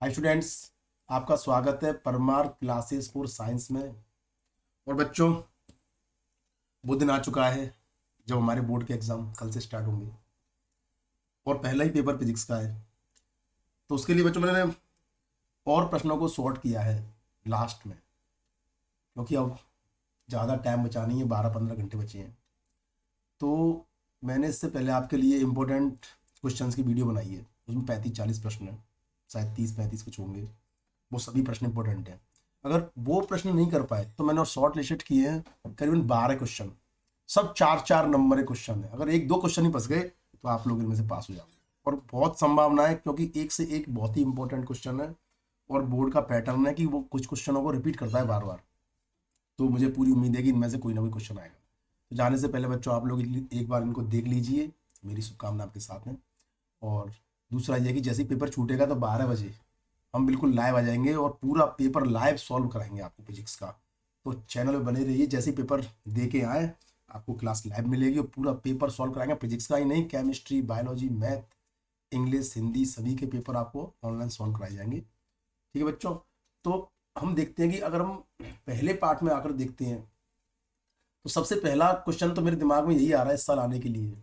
Hi students, आपका स्वागत है परमार क्लासेस फॉर साइंस में। और बच्चों, वो दिन आ चुका है जब हमारे बोर्ड के एग्ज़ाम कल से स्टार्ट होंगे और पहला ही पेपर फिजिक्स का है। तो उसके लिए बच्चों मैंने और प्रश्नों को सॉर्ट किया है लास्ट में, क्योंकि अब ज़्यादा टाइम बचा नहीं है, 12-15 घंटे बचे हैं। तो मैंने इससे पहले आपके लिए इम्पोर्टेंट क्वेश्चंस की वीडियो बनाई है। उसमें 35-40 प्रश्न हैं, शायद 30-35 कुछ होंगे। वो सभी प्रश्न इंपॉर्टेंट हैं। अगर वो प्रश्न नहीं कर पाए तो मैंने और शॉर्ट लिस्ट किए हैं करीबन 12 क्वेश्चन। सब 4-4 नंबर के क्वेश्चन है। अगर एक दो क्वेश्चन ही फंस गए तो आप लोग इनमें से पास हो जाओगे। और बहुत संभावना है, क्योंकि एक से एक बहुत ही इंपॉर्टेंट क्वेश्चन है और बोर्ड का पैटर्न है कि वो कुछ क्वेश्चनों को रिपीट करता है बार बार। तो मुझे पूरी उम्मीद है कि इनमें से कोई ना कोई क्वेश्चन आएगा। तो जाने से पहले बच्चों, आप लोग एक बार इनको देख लीजिए। मेरी शुभकामना आपके साथ में। और दूसरा ये कि जैसे ही पेपर छूटेगा तो 12 बजे हम बिल्कुल लाइव आ जाएंगे और पूरा पेपर लाइव सॉल्व कराएंगे आपको फिजिक्स का। तो चैनल में बने रहिए। जैसे ही पेपर दे के आए आपको क्लास लाइव मिलेगी और पूरा पेपर सॉल्व कराएंगे। फिजिक्स का ही नहीं, chemistry, biology, math, English, Hindi, सभी के पेपर आपको ऑनलाइन सॉल्व कराए जाएंगे। ठीक है बच्चों। तो हम देखते हैं कि अगर हम पहले पार्ट में आकर देखते हैं तो सबसे पहला क्वेश्चन तो मेरे दिमाग में यही आ रहा है इस साल आने के लिए।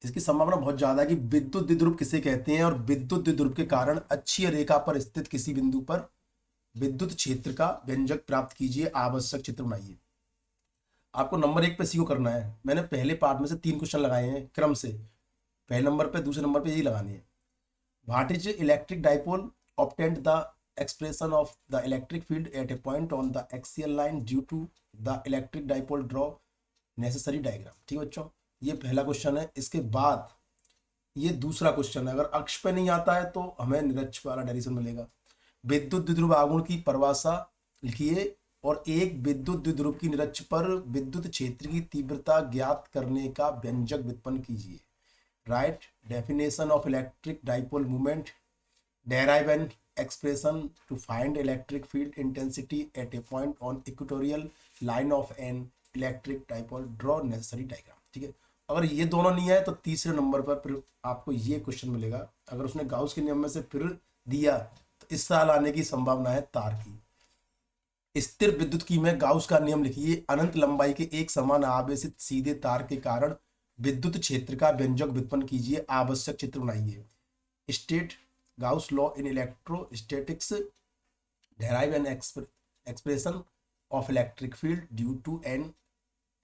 इसकी संभावना बहुत ज्यादा है कि विद्युत द्विध्रुव किसे कहते हैं, और विद्युत द्विध्रुव के कारण अक्षीय रेखा पर स्थित किसी बिंदु पर विद्युत क्षेत्र का व्यंजक प्राप्त कीजिए, आवश्यक चित्र बनाइए। आपको नंबर 1 पे सीओ करना है। मैंने पहले पार्ट में से 3 क्वेश्चन लगाए हैं क्रम से, पहले नंबर पे, दूसरे नंबर पे यही लगाने हैं। What is electric dipole, obtained the expression of the electric field at a point on the axial line due to the electric dipole, draw necessary diagram. ठीक है बच्चों, ये पहला क्वेश्चन है। इसके बाद ये दूसरा क्वेश्चन है। अगर अक्ष पे नहीं आता है तो हमें निरक्ष वाला डायरेक्शन मिलेगा। विद्युत द्विध्रुव आघूर्ण की परिभाषा लिखिए और एक विद्युत द्विध्रुव की निरक्ष पर विद्युत क्षेत्र की तीव्रता ज्ञात करने का व्यंजक व्युत्पन्न कीजिए। Right definition of electric dipole movement, derive an expression to find electric field intensity at a point on equatorial line of an electric dipole, draw necessary diagram। ठीक है। अगर ये दोनों नहीं है तो तीसरे नंबर पर फिर आपको ये क्वेश्चन मिलेगा। अगर उसने गाउस के नियम में से फिर दिया तो इस साल आने की संभावना है तार की। स्थिर विद्युत की में गाउस का नियम लिखिए। अनंत लंबाई के एक समान आवेशित सीधे तार के कारण विद्युत क्षेत्र का व्यंजक व्युत्पन्न कीजिए, आवश्यक चित्र बनाइए। State Gauss law in electrostatics, derive an expression of electric field due to an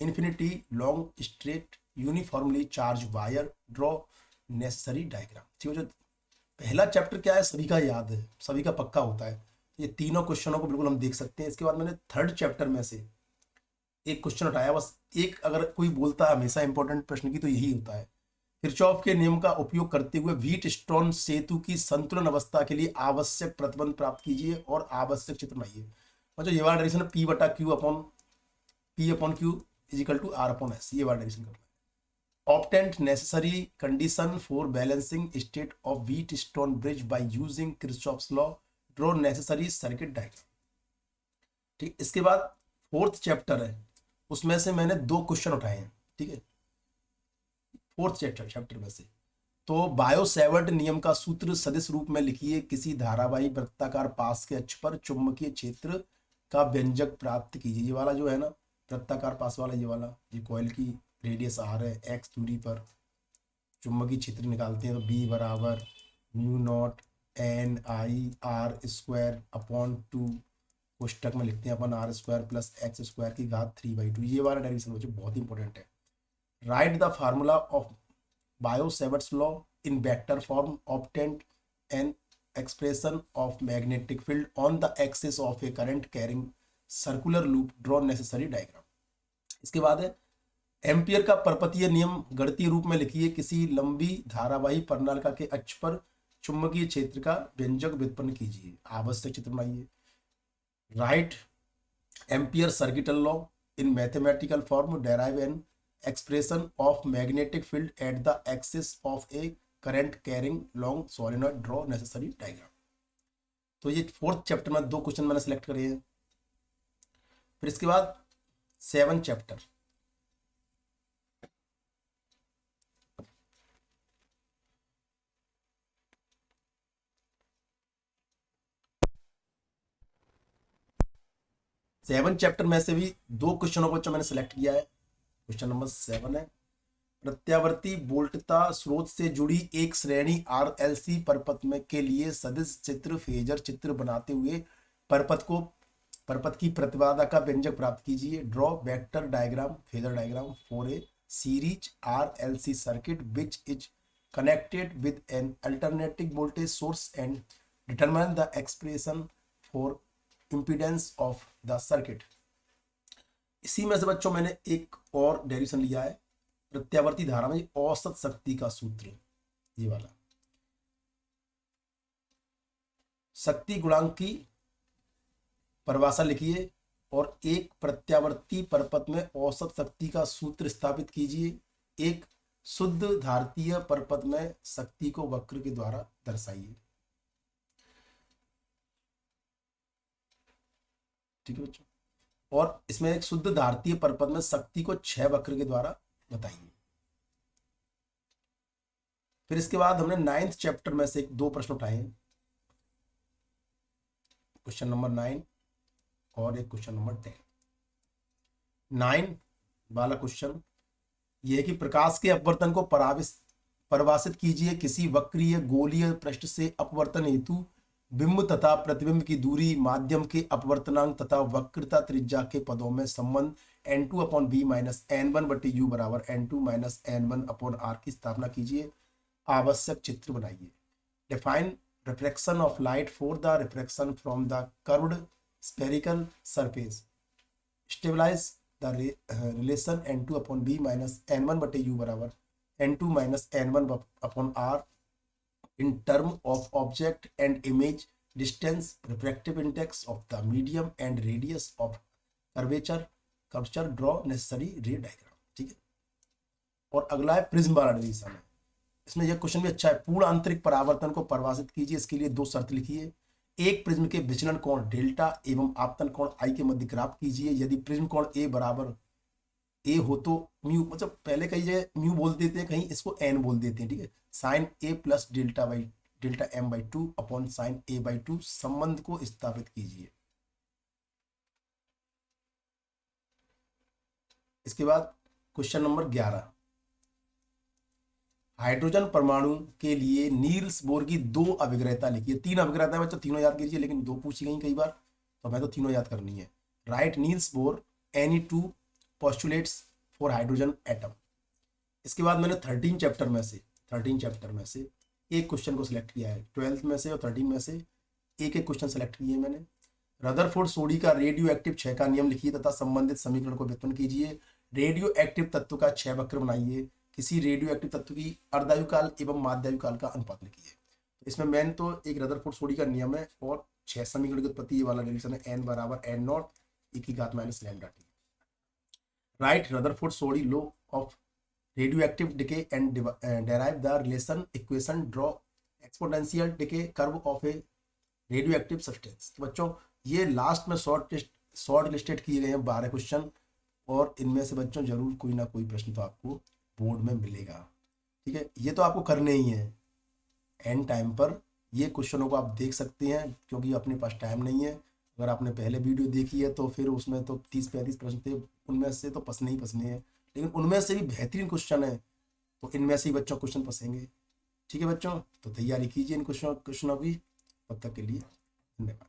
infinity long straight uniformly charged wire, draw necessary diagram। ठीक है। जो पहला चैप्टर क्या है सभी का याद है, सभी का पक्का होता है। ये तीनों क्वेश्चनों को बिल्कुल हम देख सकते हैं। इसके बाद मैंने थर्ड चैप्टर में से एक क्वेश्चन उठाया, बस एक। अगर कोई बोलता है हमेशा इंपॉर्टेंट प्रश्न की तो यही होता है। किरचॉफ के नियम का उपयोग करते हुए व्हीट स्टोन सेतु की संतुलन अवस्था के लिए आवश्यक प्रतिबंध प्राप्त कीजिए और आवश्यक चित्र बनाइए। मतलब ये वाला डायरेक्शन है पी बटा Q upon Q is equal to R upon S. ये वाला डायरेक्शन करना है। Obtain necessary condition for balancing state of Wheatstone bridge by using Kirchhoff's law, draw necessary circuit diagram. ठीक, इसके बाद फोर्थ चैप्टर है, उसमें से मैंने 2 क्वेश्चन उठाए हैं। ठीक है, फोर्थ चैप्टर में से। तो बायो सेवर्ट नियम का सूत्र सदिश रूप में लिखिए। किसी धारावाही वृत्ताकार पास के अक्ष पर चुंबकीय क्षेत्र का व्यंजक प्राप्त कीजिए। ये वाला जो है ना, वृत्ताकार पास वाला, ये वाला, ये कॉइल की रेडियस आर है, एक्स दूरी पर चुंबकीय क्षेत्र निकालते हैं तो बी बराबर mu naught N I R square upon 2, कोष्टक में लिखते हैं अपन R square plus X square की घात 3/2। ये वाला डायरेक्शन मुझे बहुत इंपॉर्टेंट है। Right the formula of Biot-Savart's law in vector form, obtained an expression of magnetic field on the axis of a current carrying circular loop, draw necessary diagram। इसके बाद है एम्पियर का परपतीय नियम गणितीय रूप में लिखिए। किसी लंबी धारावाही प्रणालिका के अक्ष पर चुंबकीय क्षेत्र का व्यंजक व्युत्पन्न कीजिए, आवश्यक चित्र बनाइए। Write ampere circuital law in mathematical form, derive an expression of magnetic field at the axis of a current carrying long solenoid, draw necessary diagram। तो ये फोर्थ चैप्टर में 2 क्वेश्चन मैंने सिलेक्ट करे हैं। फिर इसके बाद 7 चैप्टर, 7 चैप्टर में से भी 2 क्वेश्चनों को जो मैंने सेलेक्ट किया है। क्वेश्चन नंबर 7 है, प्रत्यावर्ती वोल्टता स्रोत से जुड़ी एक श्रेणी आरएलसी परपथ में के लिए सदिश चित्र फेजर चित्र बनाते हुए परपथ की प्रतिबाधा का व्यंजक प्राप्त कीजिए। Draw vector diagram phasor diagram for a series RLC circuit which is connected with an alternating voltage source and determine the expression for impedance of the circuit। इसी में से बच्चों मैंने एक और डेरिवेशन लिया है प्रत्यावर्ती धारा में औसत शक्ति का सूत्र, ये वाला शक्ति गुणांक की परिभाषा लिखिए और एक प्रत्यावर्ती परपथ में औसत शक्ति का सूत्र स्थापित कीजिए। एक शुद्ध धारतीय परपथ में शक्ति को वक्र के द्वारा दर्शाइए। ठीक है बच्चों, और इसमें एक शुद्ध धारतीय परपथ में शक्ति को 6 वक्र के द्वारा बताइए। फिर इसके बाद हमने 9th चैप्टर में से 2 प्रश्न उठाए हैं, क्वेश्चन नंबर 9 और एक क्वेश्चन नंबर 10। 9 वाला क्वेश्चन यह है कि प्रकाश के अपवर्तन को परिभाषित कीजिए। किसी वक्रीय गोलीय पृष्ठ से अपवर्तन हेतु बिंब तथा प्रतिबिंब की दूरी, माध्यम के अपवर्तनांक तथा वक्रता त्रिज्या के पदों में संबंध n2/b - n1/u बराबर n2 - n1/r की स्थापना कीजिए। आवश्यक चित्र बनाइए। Define refraction of light for the refraction from the curved spherical surface. Stabilise the relation n2/b - n1/u बराबर n2 - n1/r in term of object and image, distance, refractive index of the medium and radius of curvature draw necessary ray diagram। ठीक है, और अगला है prism वाला derivation है। इसमें यह क्वेश्चन भी अच्छा है। पूर्ण आंतरिक परावर्तन को परिभाषित कीजिए। इसके लिए 2 शर्त लिखिए। एक प्रिज्म के विचलन कोण डेल्टा एवं आपतन कोण आई के मध्य ग्राफ कीजिए। यदि प्रिज्म कोण ए बराबर ए हो तो म्यू, मतलब पहले कहीं जगह म्यू बोल देते हैं, कहीं इसको एन बोल देते हैं। ठीक है, sine A plus delta m/2 upon sine a/2 संबंध को स्थापित कीजिए। इसके बाद क्वेश्चन नंबर 11, हाइड्रोजन परमाणु के लिए नील्स बोर की 2 अभिग्रहता लिखिए। 3 अभिग्रहता है बच्चों, तीनों याद कीजिए, लेकिन 2 पूछी गई कई बार, तो मैं तो तीनों याद करनी है। Right Niels Bohr any 2 postulates for hydrogen atom. इसके बाद मैंने 13 चैप्टर में से एक क्वेश्चन को सिलेक्ट किया है। 12th में से और 13 में से एक क्वेश्चन सेलेक्ट किए मैंने। रदरफोर्ड सोडी का रेडियो एक्टिव 6 का नियम लिखिए तथा संबंधित समीकरण को व्युत्पन्न कीजिए। रेडियो एक्टिव तत्व का 6 वक्र बनाइए। किसी रेडियो एक्टिव तत्व की अर्धायु काल एवं माध्यायु काल का अनुपात लिखिए। तो इसमें मेन तो एक रदरफोर्ड सोडी का नियम है और 6 समीकरण की उत्पत्ति, ये वाला डेरिवेशन है n बराबर n0 e⁻⁻ t। Write Rutherford Soddy law of radioactive decay and derive the relation equation, draw exponential decay curve of a radioactive substance। तो बच्चों ये लास्ट में शॉर्ट लिस्टेड किए गए हैं 12 क्वेश्चन, और इनमें से बच्चों जरूर कोई ना कोई प्रश्न तो आपको बोर्ड में मिलेगा। ठीक है, ये तो आपको करने ही है एंड टाइम पर। ये क्वेश्चनों को आप देख सकते हैं क्योंकि अपने पास टाइम नहीं है। अगर आपने पहले वीडियो देखी है तो फिर उसमें तो 30-35 प्रश्न थे, उनमें से तो पसने ही पसने हैं, लेकिन उनमें से भी बेहतरीन क्वेश्चन है, तो इनमें से ही बच्चों क्वेश्चन फंसेंगे। ठीक है बच्चों, तो तैयारी कीजिए इन क्वेश्चनों की। तब तक के लिए धन्यवाद।